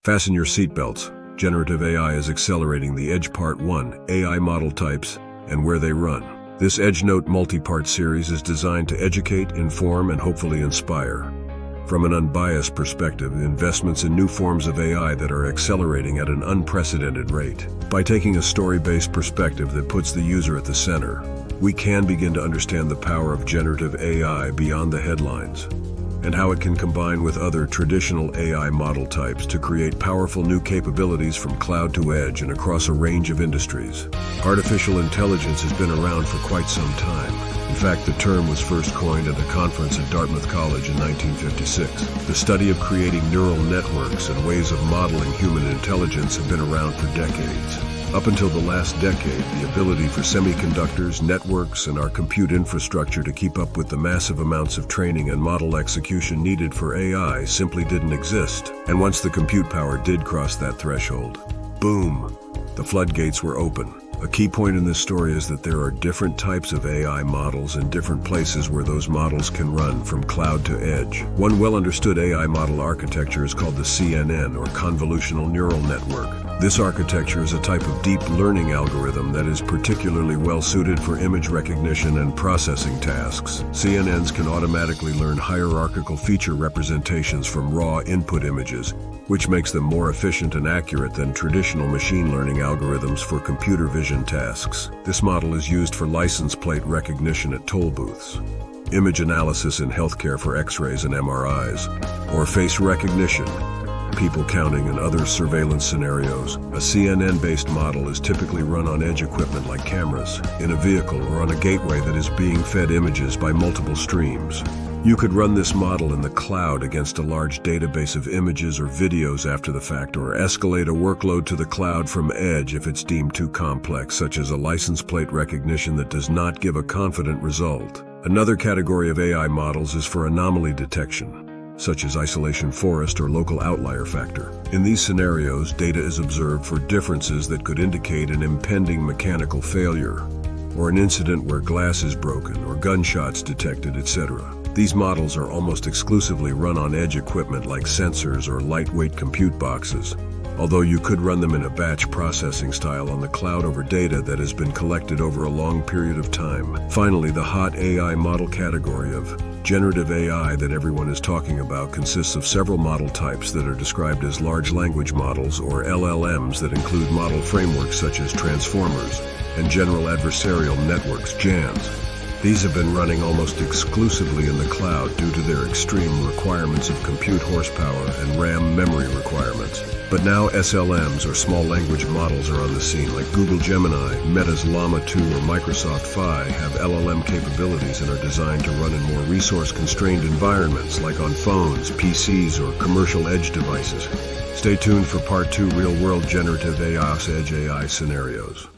Fasten your seatbelts. Generative AI is accelerating the EDGE Part 1, AI model types, and where they run. This EDGENOTE multi-part series is designed to educate, inform, and hopefully inspire. From an unbiased perspective, investments in new forms of AI that are accelerating at an unprecedented rate. By taking a story-based perspective that puts the user at the center, we can begin to understand the power of generative AI beyond the headlines, and how it can combine with other traditional AI model types to create powerful new capabilities from cloud to edge and across a range of industries. Artificial intelligence has been around for quite some time. In fact, the term was first coined at a conference at Dartmouth College in 1956. The study of creating neural networks and ways of modeling human intelligence have been around for decades. Up until the last decade, the ability for semiconductors, networks, and our compute infrastructure to keep up with the massive amounts of training and model execution needed for AI simply didn't exist. And once the compute power did cross that threshold, boom, the floodgates were open. A key point in this story is that there are different types of AI models and different places where those models can run from cloud to edge. One well-understood AI model architecture is called the CNN, or Convolutional Neural Network. This architecture is a type of deep learning algorithm that is particularly well-suited for image recognition and processing tasks. CNNs can automatically learn hierarchical feature representations from raw input images, which makes them more efficient and accurate than traditional machine learning algorithms for computer vision tasks. This model is used for license plate recognition at toll booths, image analysis in healthcare for X-rays and MRIs, or face recognition, people counting, and other surveillance scenarios. A CNN-based model is typically run on edge equipment like cameras, in a vehicle, or on a gateway that is being fed images by multiple streams. You could run this model in the cloud against a large database of images or videos after the fact, or escalate a workload to the cloud from edge if it's deemed too complex, such as a license plate recognition that does not give a confident result. Another category of AI models is for anomaly detection, such as isolation forest or local outlier factor. In these scenarios, data is observed for differences that could indicate an impending mechanical failure, or an incident where glass is broken, or gunshots detected, etc. These models are almost exclusively run on edge equipment like sensors or lightweight compute boxes, although you could run them in a batch processing style on the cloud over data that has been collected over a long period of time. Finally, the hot AI model category of generative AI that everyone is talking about consists of several model types that are described as large language models, or LLMs, that include model frameworks such as transformers and general adversarial networks, GANs. These have been running almost exclusively in the cloud due to their extreme requirements of compute horsepower and RAM memory requirements. But now SLMs, or small language models, are on the scene, like Google Gemini, Meta's Llama 2, or Microsoft Phi have LLM capabilities and are designed to run in more resource-constrained environments, like on phones, PCs, or commercial edge devices. Stay tuned for Part 2 real-world generative AI edge AI scenarios.